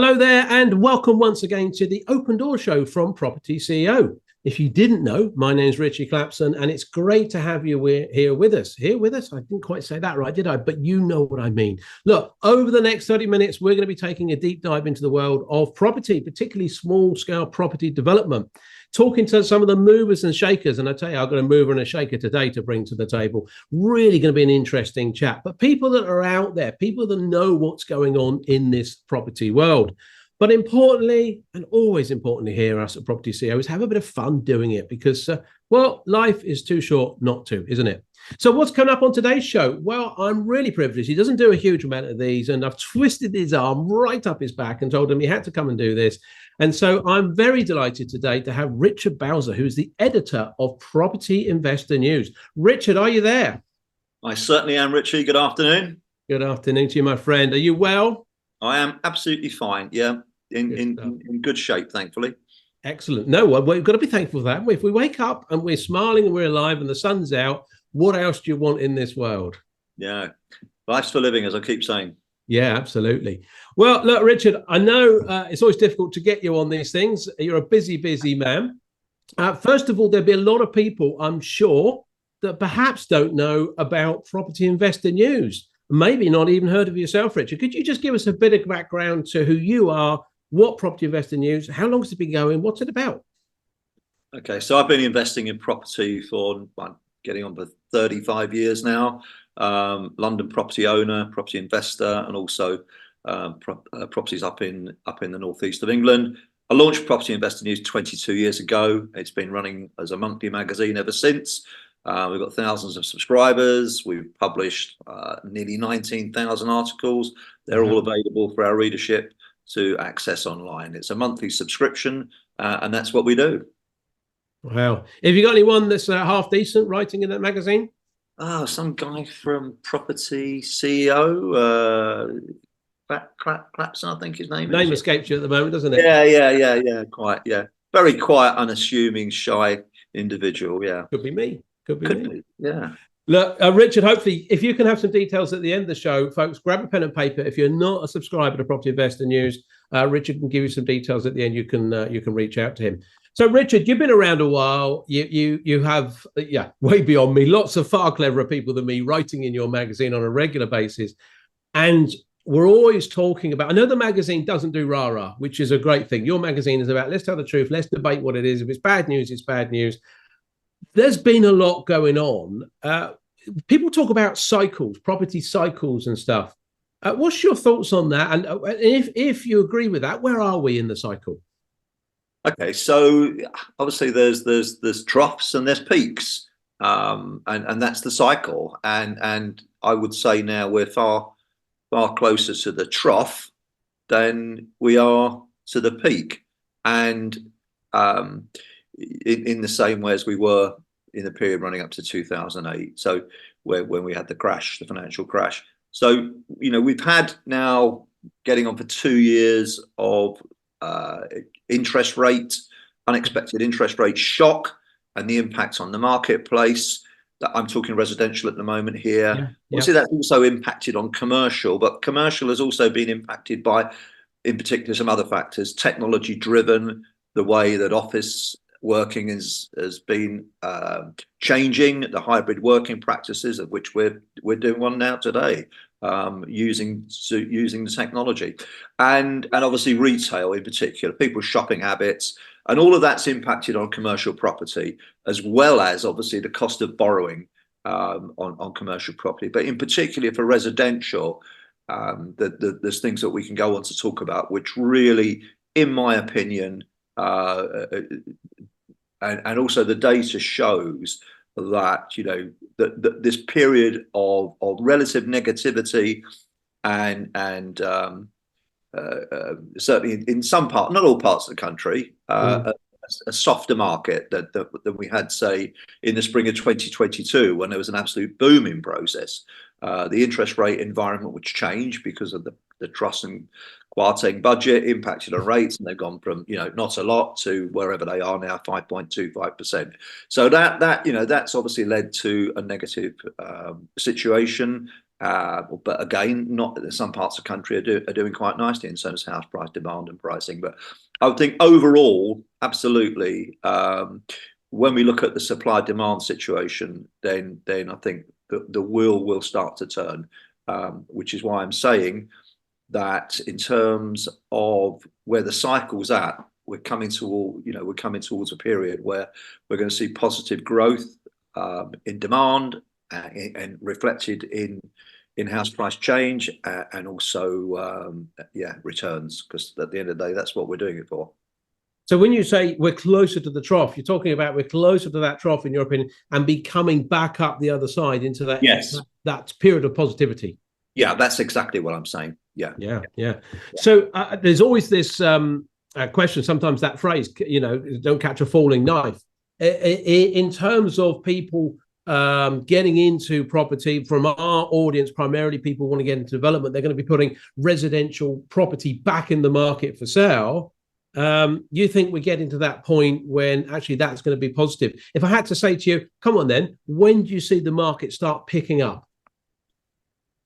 Hello there, and welcome once again to the Open Door Show from Property CEO. If you didn't know, my name is Ritchie Clapson, and it's great to have you here with us. Here with us? I didn't quite say that right, did I? But you know what I mean. Look, over the next 30 minutes, we're going to be taking a deep dive into the world of property, particularly small-scale property development. Talking to some of the movers and shakers, and I tell you, I've got a mover and a shaker today to bring to the table. Really going to be an interesting chat. But people that are out there, people that know what's going on in this property world. But importantly, and always importantly here, us at Property CEO, is have a bit of fun doing it because, well, life is too short not to, isn't it? So what's coming up on today's show? Well, I'm really privileged. He doesn't do a huge amount of these, and I've twisted his arm right up his back and told him he had to come and do this. And so I'm very delighted today to have Richard Bowser, who's the editor of Property Investor News. Richard, are you there? I certainly am, Ritchie. Good afternoon. Good afternoon to you, my friend. Are you well? I am absolutely fine. Yeah, in good shape, thankfully. Excellent. No, well, we've got to be thankful for that. If we wake up and we're smiling and we're alive and the sun's out, what else do you want in this world? Yeah, life's for living, as I keep saying. Yeah, absolutely. Well, look, Richard, I know it's always difficult to get you on these things. You're a busy, busy man. First of all, there'll be a lot of people, I'm sure, that perhaps don't know about Property Investor News. Maybe not even heard of yourself, Richard. Could you just give us a bit of background to who you are, what Property Investor News, how long has it been going, what's it about? Okay, so I've been investing in property for getting on for 35 years now. London property owner, property investor, and also properties up in the northeast of England. I launched Property Investor News 22 years ago. It's been running as a monthly magazine ever since. We've got thousands of subscribers. We've published nearly 19,000 articles. They're all available for our readership to access online. It's a monthly subscription, and that's what we do. Wow. Have you got anyone that's half decent writing in that magazine? Some guy from propertyCEO, Clapson, I think his name is. Name escapes you at the moment, doesn't it? Yeah. Quite, yeah. Very quiet, unassuming, shy individual. Yeah. Could be me. Could be. Yeah. Look, Richard, hopefully, if you can have some details at the end of the show, folks, grab a pen and paper. If you're not a subscriber to Property Investor News, Richard can give you some details at the end. You can reach out to him. So, Richard, you've been around a while. You have, way beyond me, lots of far cleverer people than me writing in your magazine on a regular basis. And we're always talking about, I know the magazine doesn't do rah-rah, which is a great thing. Your magazine is about, let's tell the truth, let's debate what it is. If it's bad news, it's bad news. There's been a lot going on. People talk about cycles, property cycles and stuff. What's your thoughts on that? And if you agree with that, where are we in the cycle? Okay, so obviously there's troughs and there's peaks, and that's the cycle. And I would say now we're far closer to the trough than we are to the peak, and in the same way as we were in the period running up to 2008. So when we had the crash, the financial crash. So we've had now getting on for 2 years of unexpected interest rate shock and the impact on the marketplace. That I'm talking residential at the moment here. Yeah. Obviously, that's also impacted on commercial, but commercial has also been impacted by, in particular, some other factors, technology driven, the way that office working has been changing, the hybrid working practices, of which we're doing one now today, using the technology, and obviously retail in particular, people's shopping habits, and all of that's impacted on commercial property, as well as obviously the cost of borrowing on commercial property. But in particular for residential, there's things that we can go on to talk about, which really, in my opinion, and also the data shows that that this period of relative negativity and certainly in some part, not all parts of the country, a softer market than we had, say, in the spring of 2022, when there was an absolute booming process. The interest rate environment which changed because of the Truss and Kwarteng budget impacted on rates, and they've gone from not a lot to wherever they are now, 5.25%. So that's obviously led to a negative situation. But again, not some parts of the country are doing quite nicely in terms of house price demand and pricing. But I would think overall, absolutely, when we look at the supply demand situation, then I think the wheel will start to turn, which is why I'm saying that in terms of where the cycle's at, we're coming towards a period where we're going to see positive growth in demand and reflected in house price change and also returns, because at the end of the day, that's what we're doing it for. So when you say we're closer to the trough, you're talking about we're closer to that trough, in your opinion, and be coming back up the other side into that, yes, that period of positivity. Yeah, that's exactly what I'm saying. Yeah. So there's always this question, sometimes that phrase, don't catch a falling knife. In terms of people getting into property, from our audience, primarily people want to get into development, they're going to be putting residential property back in the market for sale. You think we're getting to that point when actually that's going to be positive? If I had to say to you, come on then, when do you see the market start picking up?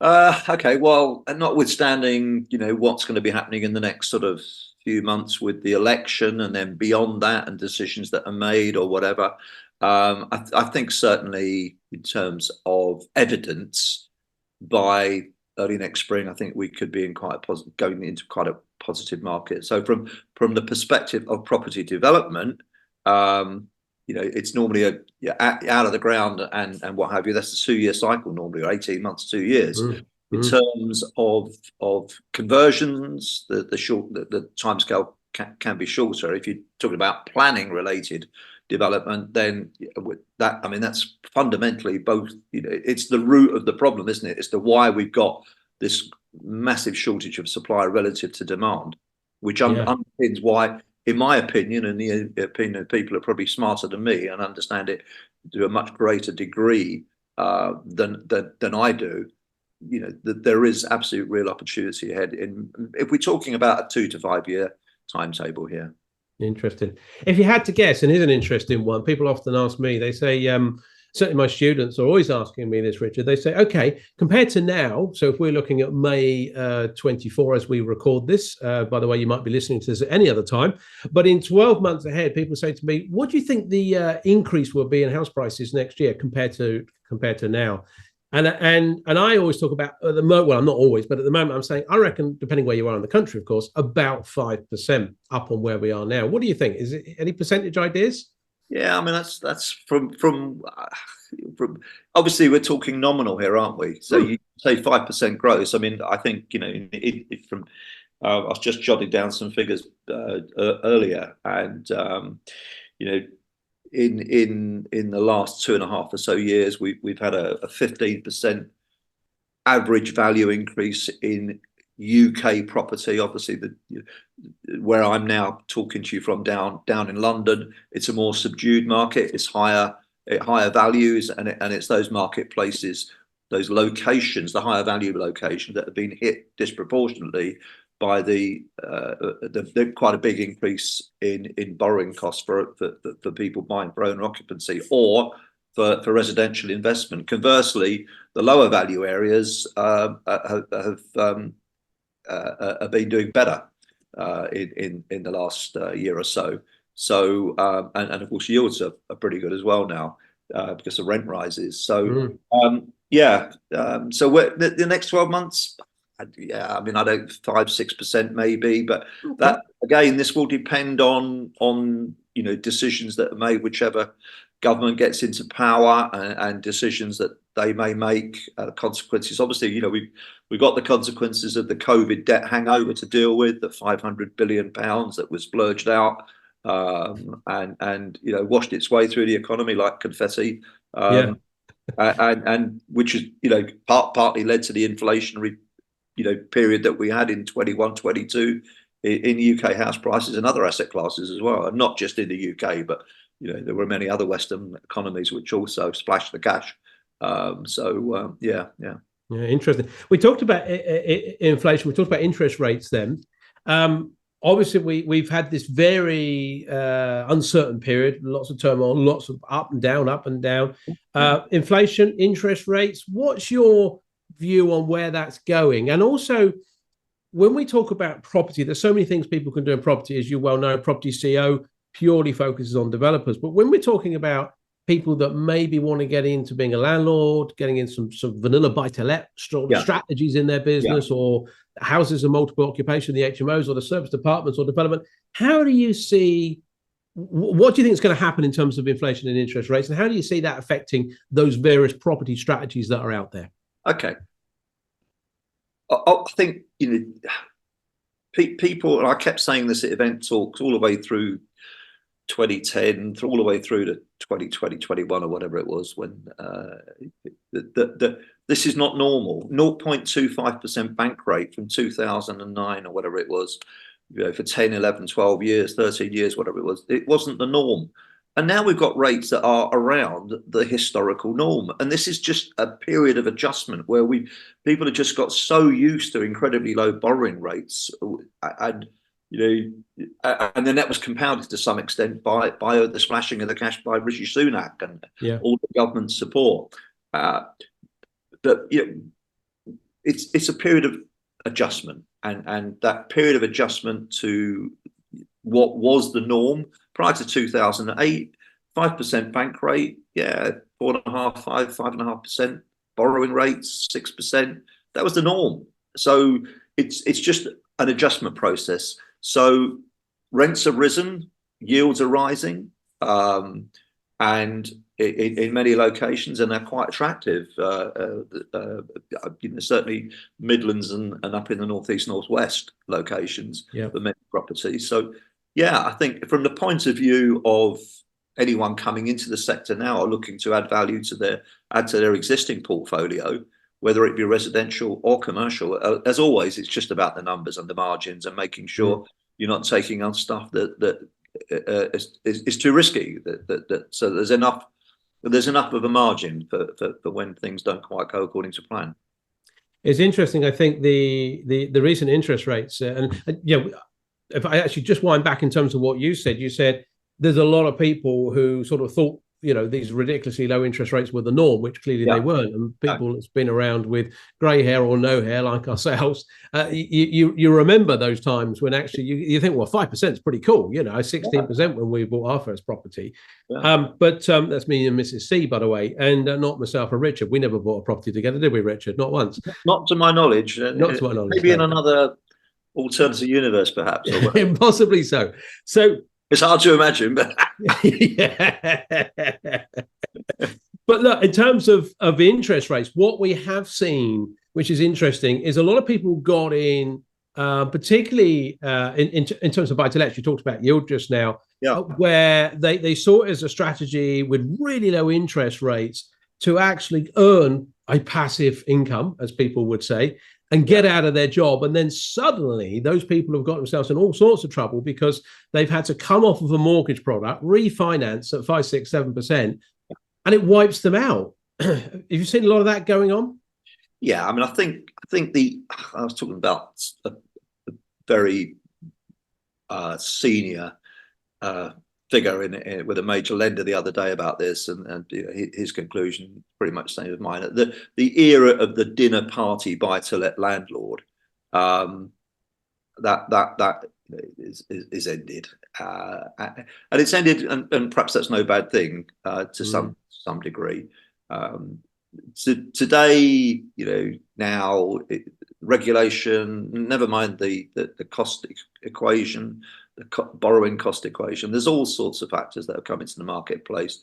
Okay, well, notwithstanding, what's going to be happening in the next sort of few months with the election, and then beyond that, and decisions that are made or whatever, I think certainly in terms of evidence, by early next spring, I think we could be in going into quite a positive market. So from the perspective of property development, it's normally out of the ground and what have you. That's a 2-year cycle normally, or 18 months, 2 years. In terms of conversions, the timescale can be shorter. If you're talking about planning related development, then that's fundamentally both. It's the root of the problem, isn't it? It's the why we've got this massive shortage of supply relative to demand, which underpins why, in my opinion, and the opinion of people who are probably smarter than me and understand it to a much greater degree than I do, that there is absolute real opportunity ahead. If we're talking about a 2 to 5 year timetable here. Interesting. If you had to guess, and here's an interesting one, people often ask me, they say, certainly my students are always asking me this, Richard. They say, okay, compared to now, so if we're looking at May 24 as we record this, by the way, you might be listening to this at any other time, but in 12 months ahead, people say to me, what do you think the increase will be in house prices next year compared to now? And I always talk about at the moment, well, I'm not always, but at the moment I'm saying, I reckon, depending where you are in the country, of course, about 5% up on where we are now. What do you think? Is it any percentage ideas? Yeah, I mean, that's from obviously we're talking nominal here, aren't we? So you say 5% growth. I mean, I think, I was just jotting down some figures earlier, and in the last 2.5 or so years, we've had a 15% average value increase in UK property. Obviously, where I'm now talking to you from down in London, it's a more subdued market. It's higher values, and it's those marketplaces, those locations, the higher value locations that have been hit disproportionately by the quite a big increase in borrowing costs for people buying for own occupancy or for residential investment. Conversely, the lower value areas have been doing better in the last year or so. So and of course yields are pretty good as well now because of rent rises. So so the next 12 months. I mean, I don't 5-6% maybe, but that again, this will depend on decisions that are made, whichever government gets into power, and decisions that they may make, consequences. Obviously, we've got the consequences of the COVID debt hangover to deal with, the £500 billion that was splurged out and washed its way through the economy like confetti, and which is partly led to the inflationary period that we had in 21-22 in UK house prices and other asset classes as well, and not just in the UK, but there were many other Western economies which also splashed the cash. Interesting. We talked about inflation. We talked about interest rates. Then, obviously, we've had this very uncertain period, lots of turmoil, lots of up and down. Inflation, interest rates. What's your view on where that's going? And also, when we talk about property, there's so many things people can do in property. As you well know, property CEO purely focuses on developers. But when we're talking about people that maybe want to get into being a landlord, getting in some vanilla buy-to-let strategies in their business, or houses of multiple occupation, the HMOs or the service departments or development, how do you see, what do you think is going to happen in terms of inflation and interest rates? And how do you see that affecting those various property strategies that are out there? Okay. I think, people, and I kept saying this at event talks all the way through 2010, all the way through to 2020, 21 or whatever it was, when this is not normal. 0.25% bank rate from 2009 or whatever it was, for 10, 11, 12 years, 13 years, whatever it was. It wasn't the norm. And now we've got rates that are around the historical norm. And this is just a period of adjustment where people have just got so used to incredibly low borrowing rates. And then that was compounded to some extent by the splashing of the cash by Rishi Sunak and all the government support. But it's a period of adjustment, and that period of adjustment to what was the norm prior to 2008, 5% bank rate, 4.5%, 5.5% borrowing rates, 6%. That was the norm. So it's just an adjustment process. So rents have risen, yields are rising, and in many locations, and they're quite attractive. Certainly Midlands and up in the northeast, northwest locations for many properties. So I think from the point of view of anyone coming into the sector now or looking to add value to their existing portfolio, whether it be residential or commercial, as always, it's just about the numbers and the margins and making sure you're not taking on stuff that is too risky. So there's enough of a margin for when things don't quite go according to plan. It's interesting. I think the recent interest rates, if I actually just wind back in terms of what you said there's a lot of people who sort of thought, these ridiculously low interest rates were the norm, which clearly they weren't. And people that's been around with grey hair or no hair like ourselves, you remember those times when actually you think, well, 5% is pretty cool, 16% when we bought our first property. But that's me and Mrs. C, by the way, and not myself and Richard. We never bought a property together, did we, Richard? Not once. Not to my knowledge. Not to my knowledge. Maybe in another alternative universe, perhaps. Possibly so. So it's hard to imagine, but But look, in terms of interest rates, what we have seen, which is interesting, is a lot of people got in, particularly in terms of buy-to-let. You talked about yield just now, where they saw it as a strategy with really low interest rates to actually earn a passive income, as people would say, and get out of their job. And then suddenly those people have got themselves in all sorts of trouble because they've had to come off of a mortgage product, refinance at 5, 6, 7%, and it wipes them out. Have you seen a lot of that going on? Yeah, I mean, I think I was talking about a very senior figure with a major lender the other day about this, and his conclusion pretty much the same as mine. The era of the dinner party buy-to-let landlord, that is ended, and it's ended, and perhaps that's no bad thing to some degree. Today, now regulation, never mind the cost equation, the borrowing cost equation. There's all sorts of factors that have come into the marketplace,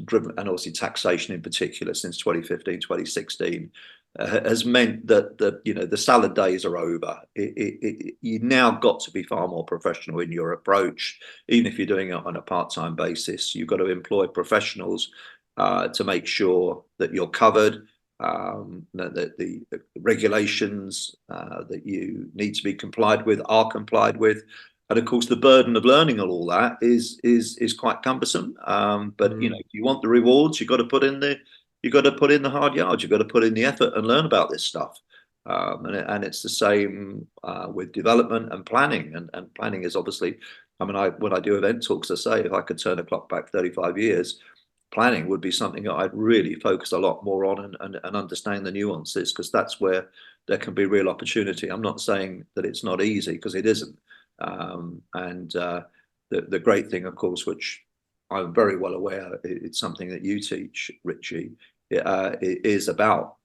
driven, and obviously taxation in particular since 2015, 2016, has meant that the salad days are over. You now got to be far more professional in your approach, even if you're doing it on a part-time basis. You've got to employ professionals to make sure that you're covered, that the regulations that you need to be complied with are complied with. And of course, the burden of learning all that is quite cumbersome. But if you want the rewards, you've got to put in the hard yards. You've got to put in the effort and learn about this stuff. And it's the same with development and planning. And planning is obviously, I mean, when I do event talks, I say if I could turn a clock back 35 years, planning would be something that I'd really focus a lot more on, and understand the nuances, because that's where there can be real opportunity. I'm not saying that it's not easy, because it isn't. The great thing, of course, which I'm very well aware, it's something that you teach, Ritchie, it is about,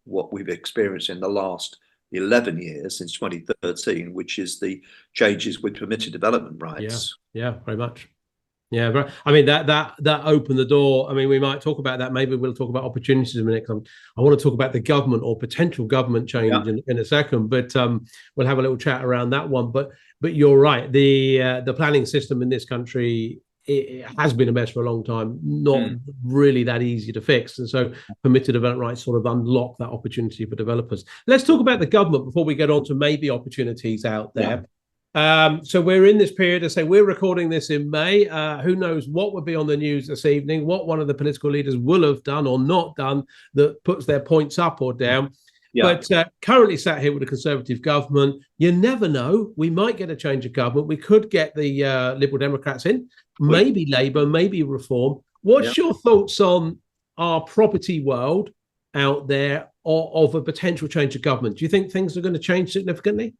what we've experienced in the last 11 years since 2013, which is the changes with permitted development rights. Yeah, very much. Yeah, but I mean that opened the door. I mean, we might talk about that. Maybe we'll talk about opportunities in a minute. I want to talk about the government or potential government change in a second, but we'll have a little chat around that one. But you're right. The planning system in this country, it has been a mess for a long time. Not really that easy to fix, and so permitted development rights sort of unlock that opportunity for developers. Let's talk about the government before we get on to maybe opportunities out there. Yeah. So we're in this period, as I say, we're recording this in May. Who knows what will be on the news this evening, what one of the political leaders will have done or not done that puts their points up or down. Yeah. But currently sat here with a Conservative government. You never know. We might get a change of government. We could get the Liberal Democrats in, maybe Labour, maybe Reform. What's your thoughts on our property world out there of a potential change of government? Do you think things are going to change significantly?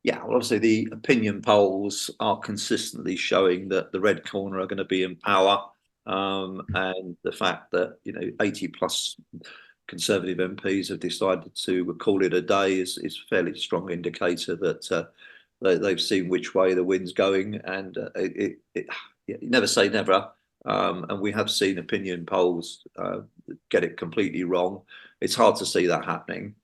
Yeah, well, obviously the opinion polls are consistently showing that the red corner are going to be in power, and the fact that 80 plus Conservative MPs have decided to call it a day is a fairly strong indicator that they've seen which way the wind's going, and you never say never, and we have seen opinion polls get it completely wrong. It's hard to see that happening,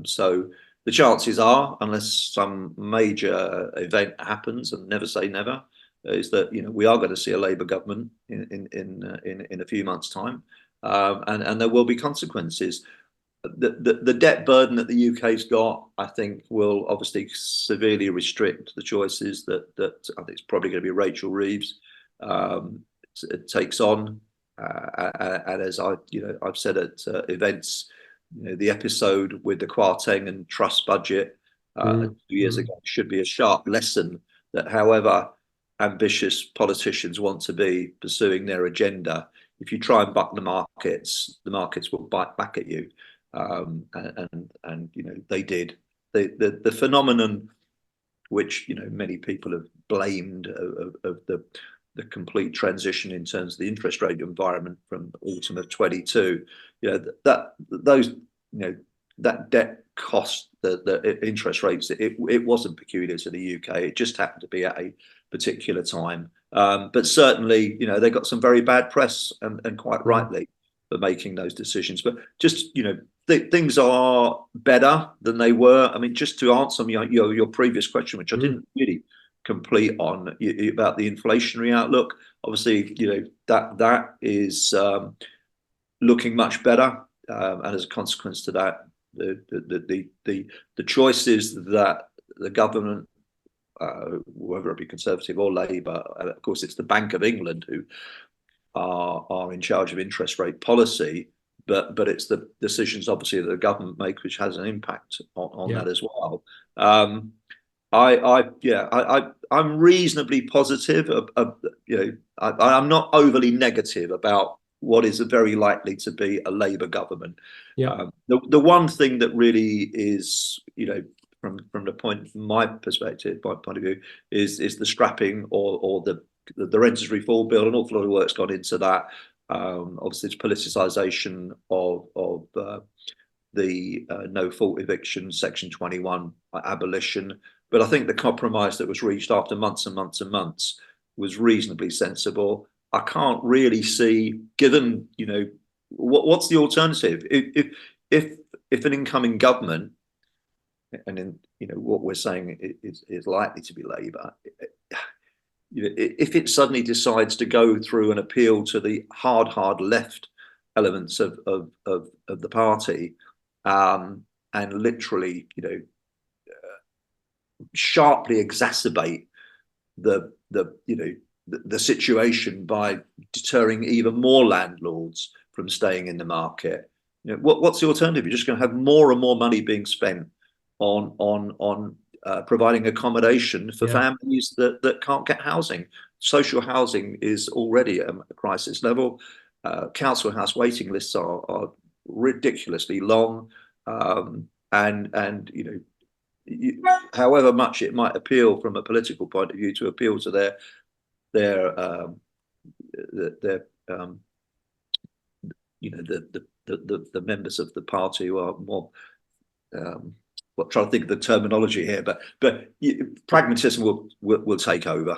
so the chances are, unless some major event happens, and never say never, is that we are going to see a Labour government in a few months' time, and there will be consequences. The debt burden that the UK's got, I think, will obviously severely restrict the choices that I think it's probably going to be Rachel Reeves takes on, and as I've said at events. The episode with the Kwarteng and Trust budget 2 years ago should be a sharp lesson that however ambitious politicians want to be pursuing their agenda, if you try and buck the markets will bite back at you. And they did. The phenomenon which many people have blamed of the complete transition in terms of the interest rate environment from autumn of 22, that debt cost, the interest rates, it wasn't peculiar to the UK. It just happened to be at a particular time. But certainly, they got some very bad press, and quite rightly, for making those decisions. But just, things are better than they were. I mean, just to answer your previous question, which I didn't really complete on, about the inflationary outlook. Obviously, that is looking much better, and as a consequence to that, the choices that the government, whether it be Conservative or Labour, and of course it's the Bank of England who are in charge of interest rate policy, but it's the decisions obviously that the government makes which has an impact on that as well. I'm reasonably positive. I'm not overly negative about what is very likely to be a Labour government. The one thing that really is, from my perspective, my point of view, is the scrapping or the Renters Reform Bill. An awful lot of work's gone into that. Obviously, it's politicisation of the no fault eviction, Section 21 abolition. But I think the compromise that was reached after months and months and months was reasonably sensible. I can't really see, given, what's the alternative? If an incoming government, and in what we're saying is likely to be Labour, if it suddenly decides to go through an appeal to the hard left elements of the party, and literally, sharply exacerbate the situation by deterring even more landlords from staying in the market. What's the alternative? You're just going to have more and more money being spent on providing accommodation for families that can't get housing social housing is already at a crisis level. Council house waiting lists are ridiculously long, and however much it might appeal from a political point of view to appeal to their the members of the party who are more trying to think of the terminology here, but pragmatism will take over.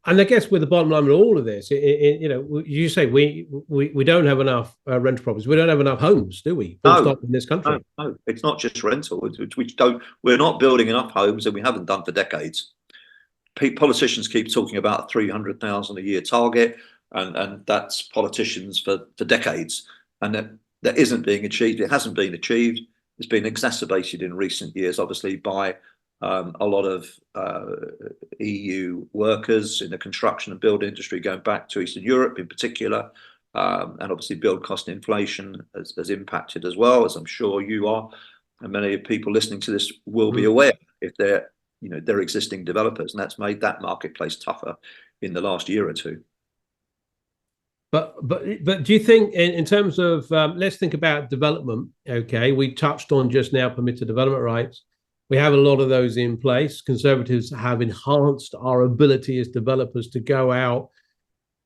And I guess with the bottom line of all of this, you say we don't have enough rental properties. We don't have enough homes, do we? Full stop in this country. No, it's not just rental. We're not building enough homes, and we haven't done for decades. Politicians keep talking about a 300,000 a year target, and that's politicians for decades, and that isn't being achieved. It hasn't been achieved. It's been exacerbated in recent years, obviously, by a lot of EU workers in the construction and build industry going back to Eastern Europe in particular, and obviously build cost inflation has impacted as well, as I'm sure you are, and many people listening to this will be aware if they're existing developers, and that's made that marketplace tougher in the last year or two. But do you think in terms of let's think about development? Okay, we touched on just now permitted development rights. We have a lot of those in place. Conservatives have enhanced our ability as developers to go out.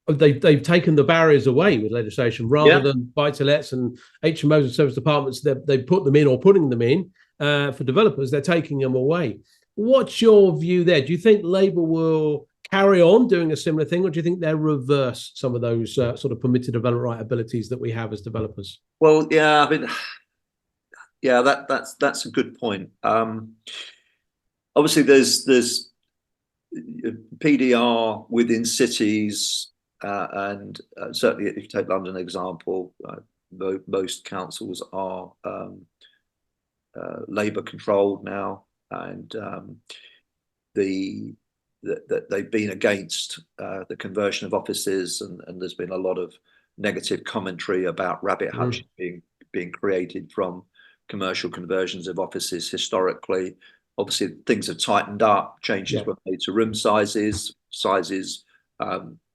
They've taken the barriers away with legislation rather than buy-to-lets and HMOs and service departments. They put them in or putting them in for developers. They're taking them away. What's your view there? Do you think Labour will carry on doing a similar thing, or do you think they'll reverse some of those sort of permitted development right abilities that we have as developers? Well, yeah, I mean, yeah, that's a good point. Obviously, there's PDR within cities, and certainly if you take London example, most councils are Labour controlled now, and that they've been against the conversion of offices, and there's been a lot of negative commentary about rabbit hutches being created from commercial conversions of offices historically. Obviously, things have tightened up. Changes were made to room sizes,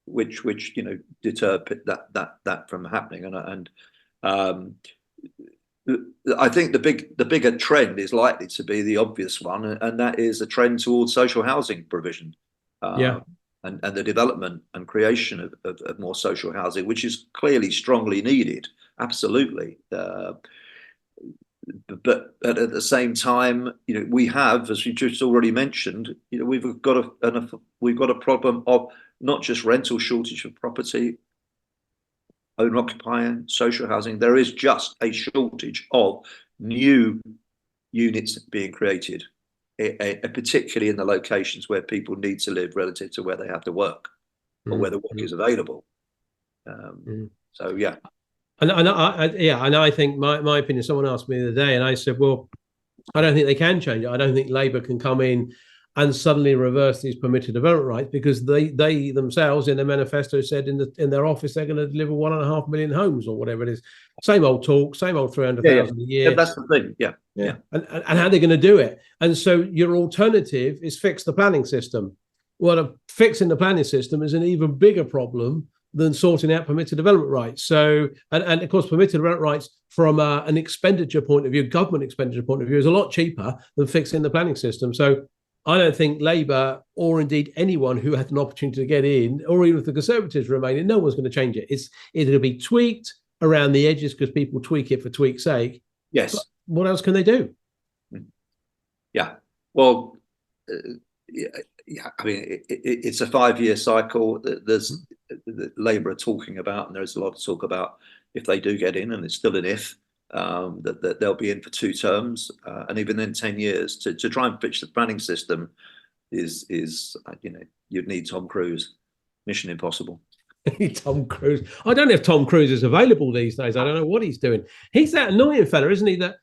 which deter that from happening. And I think the bigger trend is likely to be the obvious one, and that is a trend towards social housing provision. And the development and creation of more social housing, which is clearly strongly needed, absolutely. But at the same time, we have, as you just already mentioned, we've got a problem of not just rental shortage of property, owner occupying, social housing. There is just a shortage of new units being created, particularly in the locations where people need to live relative to where they have to work or where the work is available. So yeah. And I think my opinion, someone asked me the other day, and I said, well, I don't think they can change it. I don't think Labour can come in and suddenly reverse these permitted development rights, because they themselves in their manifesto said in their office they're going to deliver 1.5 million homes or whatever it is. Same old talk, same old 300,000 a year. Yeah, that's the thing. Yeah. And how they're going to do it. And so your alternative is fix the planning system. Well, fixing the planning system is an even bigger problem than sorting out permitted development rights. So, and of course, permitted development rights from an expenditure point of view, government expenditure point of view, is a lot cheaper than fixing the planning system. So I don't think Labour, or indeed anyone who had an opportunity to get in, or even if the Conservatives remain in, no one's going to change it. It'll be tweaked around the edges because people tweak it for tweak's sake. Yes. But what else can they do? Yeah. Well, I mean, it's a 5-year cycle. There's Labour are talking about, and there's a lot of talk about, if they do get in, and it's still an if, that they'll be in for 2 terms, and even then 10 years to try and fix the planning system is you'd need Tom Cruise. Mission impossible. Tom Cruise. I don't know if Tom Cruise is available these days. I don't know what he's doing. He's that annoying fella, isn't he? That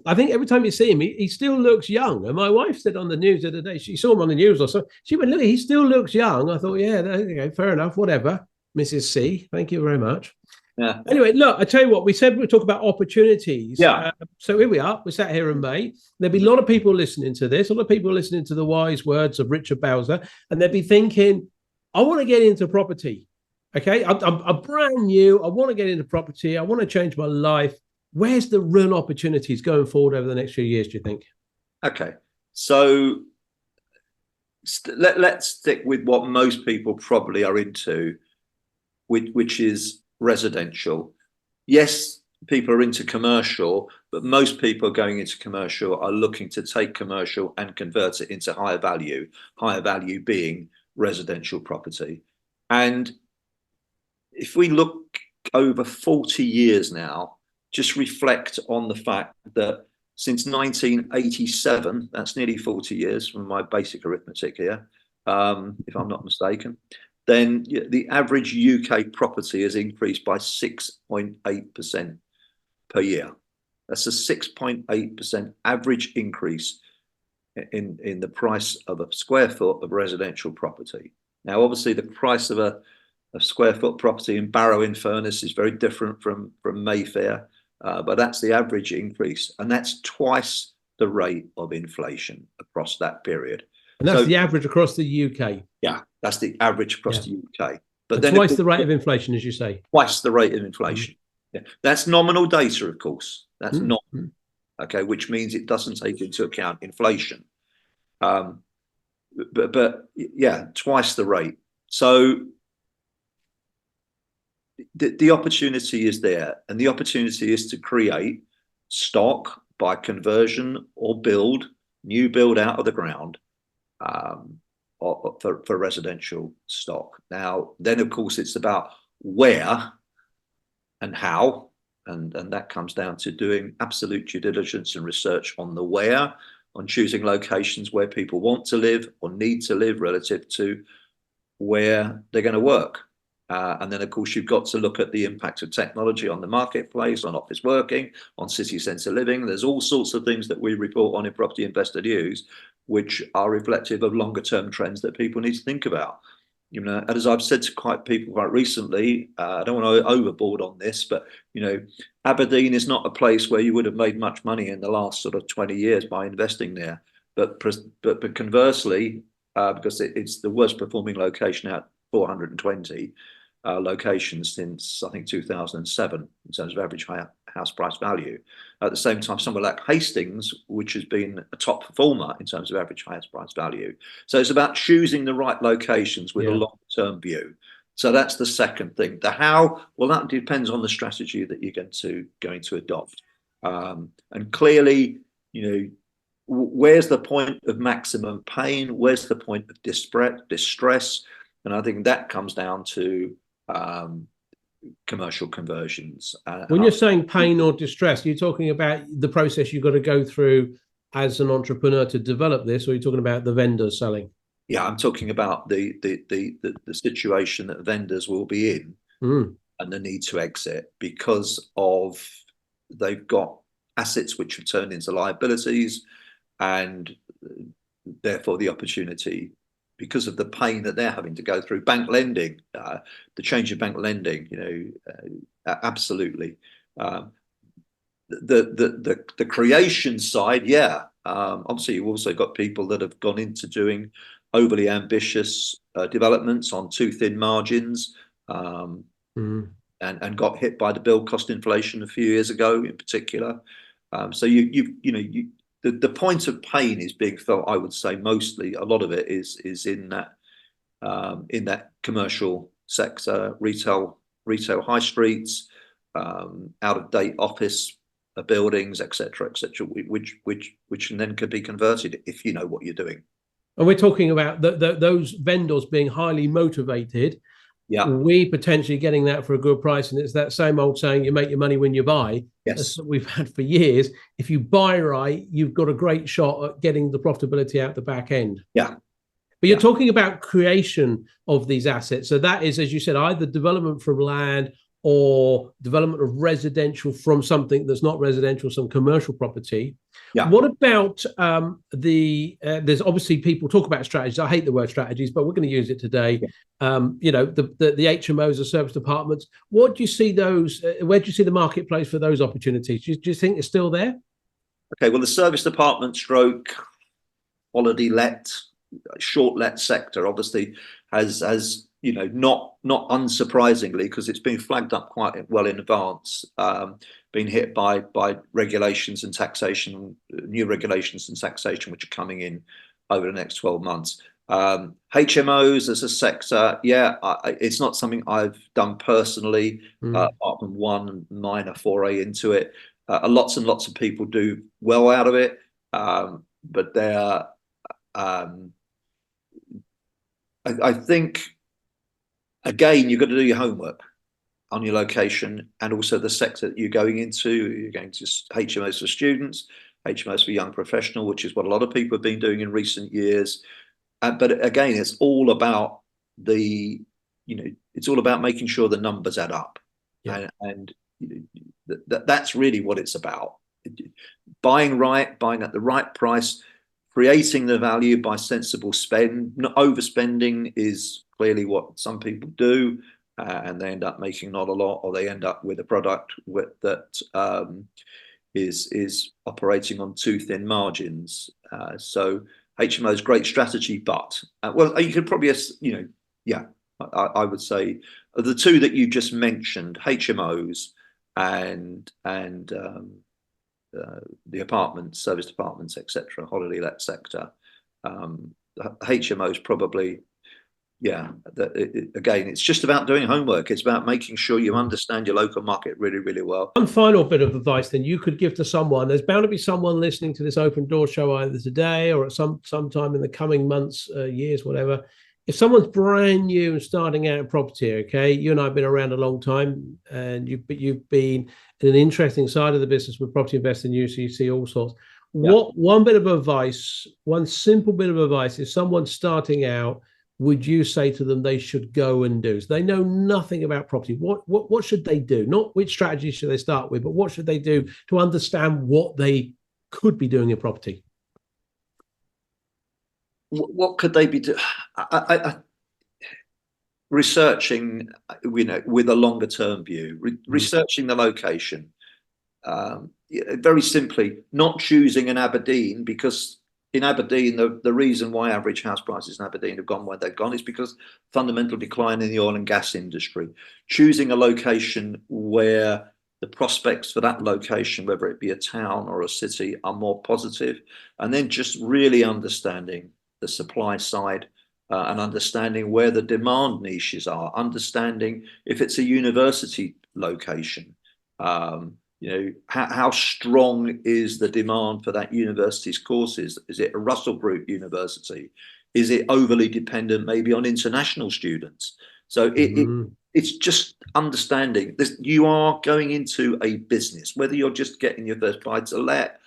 I think every time you see him, he still looks young. And my wife said on the news the other day, she saw him on the news or so. She went, look, he still looks young. I thought, yeah, okay, fair enough, whatever. Mrs. C, thank you very much. Yeah. Anyway, look, I tell you what, we said we'd talk about opportunities. Yeah. So here we are. We're sat here in May. There'll be a lot of people listening to this, a lot of people listening to the wise words of Richard Bowser, and they'll be thinking, I want to get into property. Okay, I'm brand new. I want to get into property. I want to change my life. Where's the real opportunities going forward over the next few years, do you think? Okay. So let's stick with what most people probably are into, which is residential. Yes, people are into commercial, but most people going into commercial are looking to take commercial and convert it into higher value being residential property. And if we look over 40 years now, just reflect on the fact that since 1987, that's nearly 40 years from my basic arithmetic here, if I'm not mistaken, then the average UK property has increased by 6.8% per year. That's a 6.8% average increase in the price of a square foot of residential property. Now, obviously, the price of a square foot property in Barrow-in-Furness is very different from Mayfair, but that's the average increase, and that's twice the rate of inflation across that period. And that's the average across the UK. Yeah, that's the average across the UK. But then twice the rate of inflation, as you say. Twice the rate of inflation. Yeah. That's nominal data, of course. That's not okay, which means it doesn't take into account inflation. But yeah, twice the rate. So the opportunity is there, and the opportunity is to create stock by conversion or new build out of the ground for residential stock. Now, then, of course, it's about where and how, and that comes down to doing absolute due diligence and research on the where, on choosing locations where people want to live or need to live relative to where they're going to work. And then, of course, you've got to look at the impact of technology on the marketplace, on office working, on city centre living. There's all sorts of things that we report on in Property Investor News, which are reflective of longer term trends that people need to think about. You know, and as I've said to people quite recently, I don't want to overboard on this, but, you know, Aberdeen is not a place where you would have made much money in the last sort of 20 years by investing there. But conversely, because it's the worst performing location out 420 locations since, I think, 2007 in terms of average house price value. At the same time, somewhere like Hastings, which has been a top performer in terms of average house price value. So it's about choosing the right locations with a long-term view. So that's the second thing. The how, well, that depends on the strategy that you're going to adopt. And clearly, you know, where's the point of maximum pain? Where's the point of distress? And I think that comes down to commercial conversions. When you're saying pain or distress, are you talking about the process you've got to go through as an entrepreneur to develop this, or are you talking about the vendors selling? Yeah, I'm talking about the situation that vendors will be in and the need to exit because of they've got assets which have turned into liabilities, and therefore the opportunity, because of the pain that they're having to go through. Bank lending, the change of bank lending, you know, absolutely. The creation side, yeah. Obviously, you've also got people that have gone into doing overly ambitious developments on too thin margins, and got hit by the build cost inflation a few years ago, in particular. So the point of pain is being felt, I would say, mostly a lot of it is in that commercial sector, retail high streets, out of date office buildings, etc., which then could be converted if you know what you're doing. And we're talking about those vendors being highly motivated. Yeah, we potentially getting that for a good price, and it's that same old saying: you make your money when you buy. Yes, that's what we've had for years. If you buy right, you've got a great shot at getting the profitability out the back end. Yeah, but you're talking about creation of these assets. So that is, as you said, either development from land or development of residential from something that's not residential, some commercial property. Yeah. What about there's obviously people talk about strategies. I hate the word strategies, but we're going to use it today. The HMOs, the service departments. What do you see those? Where do you see the marketplace for those opportunities? Do you think it's still there? Okay, well, the service department stroke holiday let, short let sector obviously has not unsurprisingly, because it's been flagged up quite well in advance, been hit by regulations and taxation, new regulations and taxation which are coming in over the next 12 months. HMOs as a sector, it's not something I've done personally, apart from one minor foray into it. Lots and lots of people do well out of it, but they're I think, again, you've got to do your homework on your location and also the sector that you're going into. You're going to HMOs for students, HMOs for young professional, which is what a lot of people have been doing in recent years. But again, it's all about it's all about making sure the numbers add up, and that's really what it's about. Buying right, buying at the right price, creating the value by sensible spend. Not overspending is clearly what some people do, and they end up making not a lot, or they end up with a product that is operating on too thin margins. So HMO is great strategy, but well, you could probably, I would say the two that you just mentioned, HMOs and the apartments, service departments, etc., holiday let sector. HMOs probably, again, it's just about doing homework. It's about making sure you understand your local market really, really well. One final bit of advice then you could give to someone. There's bound to be someone listening to this Open Door show either today or at some time in the coming months, years, whatever. If someone's brand new and starting out in property, okay, you and I have been around a long time, and you've been in an interesting side of the business with property investing. You see all sorts. One bit of advice, one simple bit of advice, if someone's starting out, would you say to them they should go and do? So they know nothing about property. What should they do? Not which strategy should they start with, but what should they do to understand what they could be doing in property? What could they be doing? Researching, with a longer term view, researching the location. Very simply, not choosing an Aberdeen, because in Aberdeen, the reason why average house prices in Aberdeen have gone where they've gone is because fundamental decline in the oil and gas industry. Choosing a location where the prospects for that location, whether it be a town or a city, are more positive, and then just really understanding the supply side, and understanding where the demand niches are, understanding if it's a university location, how strong is the demand for that university's courses? Is it a Russell Group university? Is it overly dependent maybe on international students? So it's just understanding this. You are going into a business, whether you're just getting your first buy to let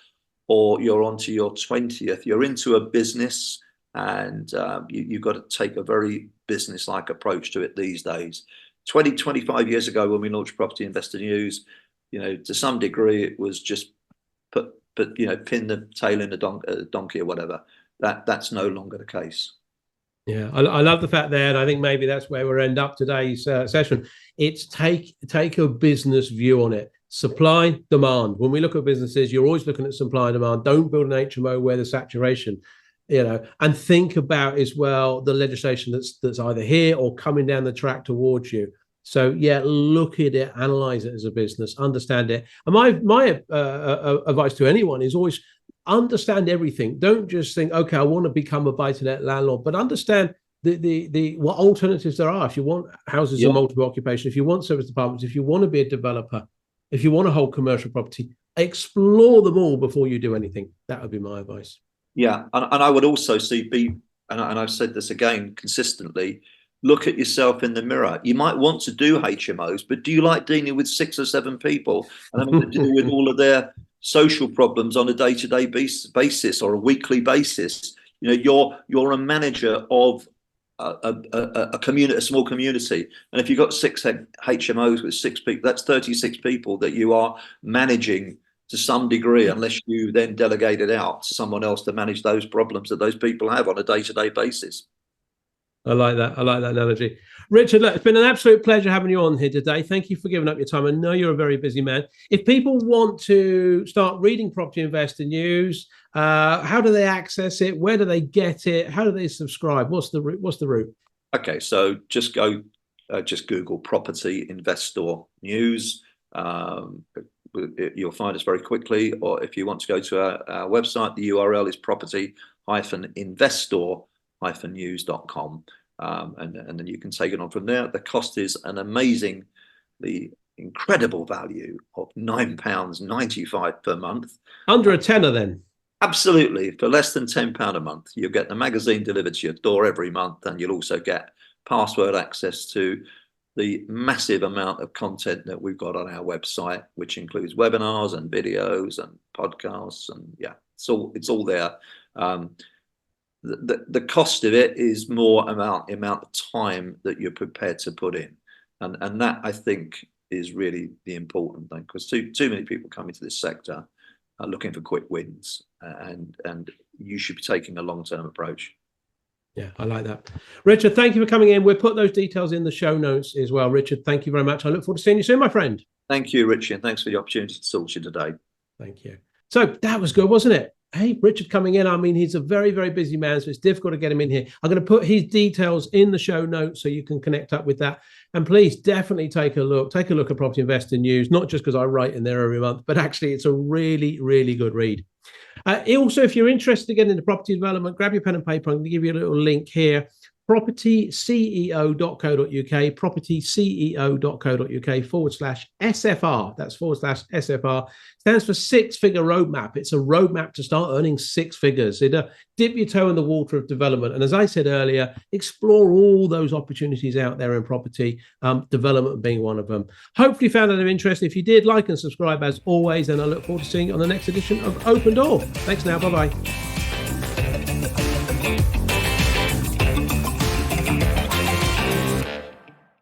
or you're onto your 20th, you're into a business. And you've got to take a very business-like approach to it these days. 25 years ago, when we launched Property Investor News, to some degree, it was just pin the tail in the donkey or whatever. That's no longer the case. Yeah, I love the fact there, and I think maybe that's where we'll end up today's session. It's take a business view on it. Supply, demand. When we look at businesses, you're always looking at supply and demand. Don't build an HMO where there's saturation. And think about as well the legislation that's either here or coming down the track towards you. So look at it, analyze it as a business, understand it. And my advice to anyone is always understand everything. Don't just think, okay, I want to become a buy-to-let landlord, but understand the what alternatives there are. If you want houses of multiple occupation, if you want service departments, if you want to be a developer, if you want to hold commercial property, explore them all before you do anything. That would be my advice. Yeah, and I would also and I've said this again consistently, look at yourself in the mirror. You might want to do HMOs, but do you like dealing with 6 or 7 people and having to deal with all of their social problems on a day-to-day basis or a weekly basis? You're a manager of a small community. And if you've got 6 HMOs with 6 people, that's 36 people that you are managing to some degree, unless you then delegate it out to someone else to manage those problems that those people have on a day-to-day basis. I like that. I like that analogy. Richard, look, it's been an absolute pleasure having you on here today. Thank you for giving up your time. I know you're a very busy man. If people want to start reading Property Investor News, how do they access it? Where do they get it? How do they subscribe? What's the route? Okay, so just Google Property Investor News. You'll find us very quickly. Or if you want to go to our website, the URL is property-investor-news.com. And then you can take it on from there. The cost is an amazingly incredible value of £9.95 per month. Under a tenner then? Absolutely. For less than £10 a month, you'll get the magazine delivered to your door every month, and you'll also get password access to the massive amount of content that we've got on our website, which includes webinars and videos and podcasts, and it's all there. The cost of it is more amount of time that you're prepared to put in, and that, I think, is really the important thing, because too many people come into this sector looking for quick wins, and you should be taking a long-term approach. Yeah, I like that. Richard, thank you for coming in. We'll put those details in the show notes as well. Richard, thank you very much. I look forward to seeing you soon, my friend. Thank you, Ritchie, and thanks for the opportunity to talk to you today. Thank you. So that was good, wasn't it? Hey, Richard coming in. I mean, he's a very, very busy man, so it's difficult to get him in here. I'm going to put his details in the show notes so you can connect up with that. And please definitely take a look at Property Investor News, not just because I write in there every month, but actually it's a really, really good read. Also, if you're interested to get into property development, grab your pen and paper. I'm going to give you a little link here. propertyceo.co.uk, propertyceo.co.uk/SFR. That's /SFR. Stands for six-figure roadmap. It's a roadmap to start earning 6 figures. It dip your toe in the water of development. And as I said earlier, explore all those opportunities out there in property, development being one of them. Hopefully you found that of interest. If you did, like and subscribe as always, and I look forward to seeing you on the next edition of Open Door. Thanks now. Bye-bye.